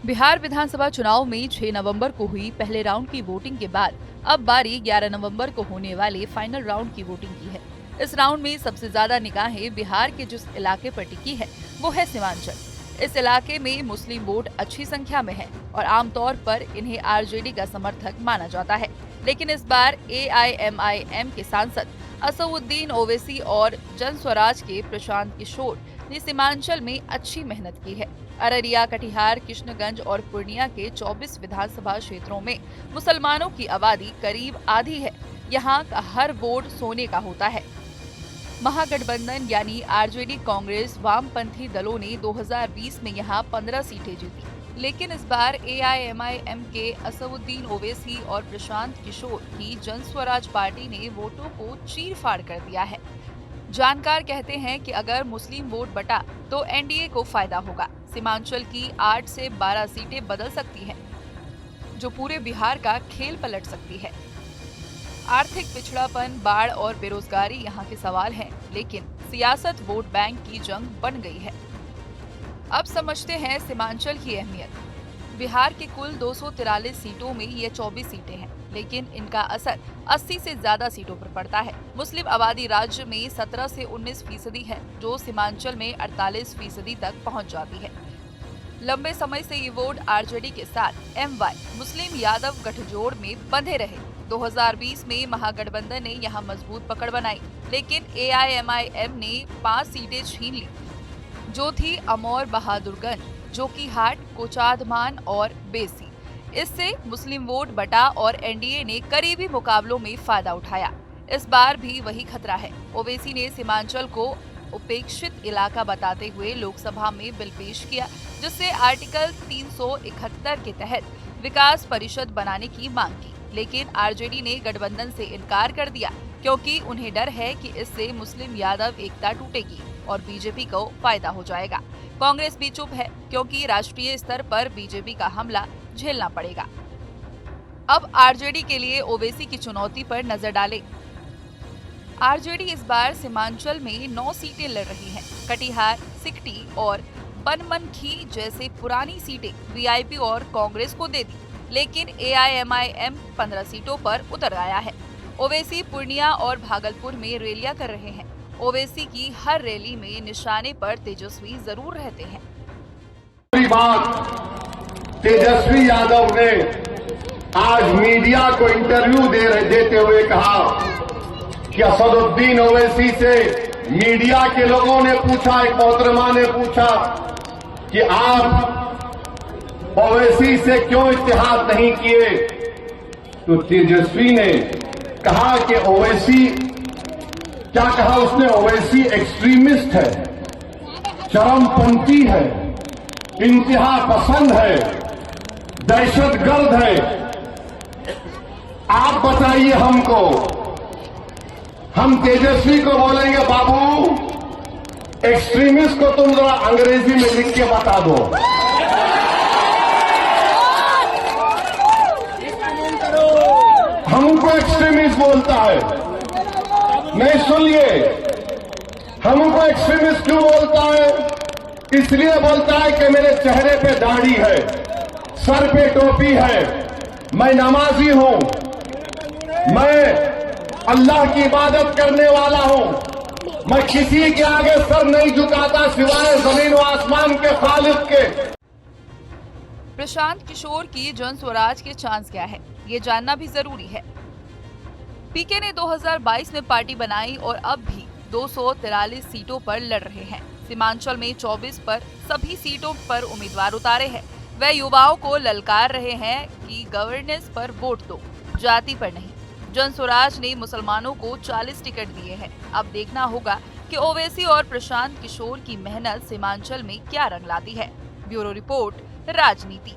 बिहार विधानसभा चुनाव में 6 नवंबर को हुई पहले राउंड की वोटिंग के बाद अब बारी 11 नवंबर को होने वाले फाइनल राउंड की वोटिंग की है। इस राउंड में सबसे ज्यादा निगाहें बिहार के जिस इलाके पर टिकी है वो है सीमांचल। इस इलाके में मुस्लिम वोट अच्छी संख्या में है और आमतौर पर इन्हें आरजेडी का समर्थक माना जाता है। लेकिन इस बार एआईएमआईएम के सांसद असदुद्दीन ओवैसी और जन स्वराज के प्रशांत किशोर ने सीमांचल में अच्छी मेहनत की है। अररिया, कटिहार, किशनगंज और पूर्णिया के 24 विधानसभा क्षेत्रों में मुसलमानों की आबादी करीब आधी है। यहाँ का हर वोट सोने का होता है। महागठबंधन यानी आरजेडी, कांग्रेस, वामपंथी दलों ने 2020 में यहाँ 15 सीटें जीती, लेकिन इस बार एआईएमआईएम के असदुद्दीन ओवैसी और प्रशांत किशोर की जन स्वराज पार्टी ने वोटों को चीर-फाड़ कर दिया है। जानकार कहते हैं कि अगर मुस्लिम वोट बटा तो एनडीए को फायदा होगा। सीमांचल की 8 से 12 सीटें बदल सकती हैं, जो पूरे बिहार का खेल पलट सकती है। आर्थिक पिछड़ापन, बाढ़ और बेरोजगारी यहाँ के सवाल हैं, लेकिन सियासत वोट बैंक की जंग बन गई है। अब समझते हैं सीमांचल की अहमियत। बिहार की कुल 243 सीटों में ये 24 सीटें हैं, लेकिन इनका असर 80 से ज्यादा सीटों पर पड़ता है। मुस्लिम आबादी राज्य में 17 से 19% है, जो सीमांचल में 48% तक पहुंच जाती है। लंबे समय से ये वोट आरजेडी के साथ एमवाई मुस्लिम यादव गठजोड़ में बंधे रहे। 2020 में महागठबंधन ने यहाँ मजबूत पकड़ बनाई, लेकिन एआईएमआईएम ने 5 सीटें छीन ली, जो थी अमौर, बहादुरगंज, जोकीहाट, कोचाधमान और बेसी। इससे मुस्लिम वोट बटा और एनडीए ने करीबी मुकाबलों में फायदा उठाया। इस बार भी वही खतरा है। ओवैसी ने सीमांचल को उपेक्षित इलाका बताते हुए लोकसभा में बिल पेश किया, जिससे आर्टिकल 371 के तहत विकास परिषद बनाने की मांग की, लेकिन आरजेडी ने गठबंधन से इनकार कर दिया, क्योंकि उन्हें डर है कि इससे मुस्लिम यादव एकता टूटेगी और बीजेपी को फायदा हो जाएगा। कांग्रेस भी चुप है, क्योंकि राष्ट्रीय स्तर पर बीजेपी का हमला झेलना पड़ेगा। अब आरजेडी के लिए ओवैसी की चुनौती पर नजर डालें। आरजेडी इस बार सीमांचल में 9 सीटें लड़ रही है। कटिहार, सिकटी और बनमनखी जैसे पुरानी सीटें वीआईपी और कांग्रेस को दे दी, लेकिन एआईएमआईएम 15 सीटों पर उतर आया है। ओवैसी पूर्णिया और भागलपुर में रैलियां कर रहे हैं। ओवैसी की हर रैली में निशाने पर तेजस्वी जरूर रहते हैं। तेजस्वी यादव ने आज मीडिया को इंटरव्यू देते हुए कहा कि असदुद्दीन ओवैसी से मीडिया के लोगों ने पूछा, एक मोहतरमा ने पूछा कि आप ओवैसी से क्यों इत्तेहाद नहीं किए, तो तेजस्वी ने कहा कि ओवैसी, क्या कहा उसने, ओवैसी एक्सट्रीमिस्ट है, चरमपंथी है, इंतहा पसंद है, दहशतगर्द है। आप बताइए हमको, हम तेजस्वी को बोलेंगे बाबू एक्सट्रीमिस्ट को तुम जरा अंग्रेजी में लिख के बता दो। हमको एक्सट्रीमिस्ट बोलता है, नहीं सुनिए, हमको एक्सट्रीमिस्ट क्यों बोलता है? इसलिए बोलता है कि मेरे चेहरे पे दाढ़ी है, सर पे टोपी है, मैं नमाजी हूं, मैं अल्लाह की इबादत करने वाला हूं, मैं किसी के आगे सर नहीं झुकाता सिवाय जमीन व आसमान के खालिक के। प्रशांत किशोर की जन स्वराज के चांस क्या है, ये जानना भी जरूरी है। पीके ने 2022 में पार्टी बनाई और अब भी 243 सीटों पर लड़ रहे हैं। सीमांचल में 24 पर सभी सीटों पर उम्मीदवार उतारे हैं। वह युवाओं को ललकार रहे हैं कि गवर्नेंस पर वोट दो, जाति पर नहीं। जन स्वराज ने मुसलमानों को 40 टिकट दिए हैं। अब देखना होगा कि ओवैसी और प्रशांत किशोर की मेहनत सीमांचल में क्या रंग लाती है। ब्यूरो रिपोर्ट, राजनीति।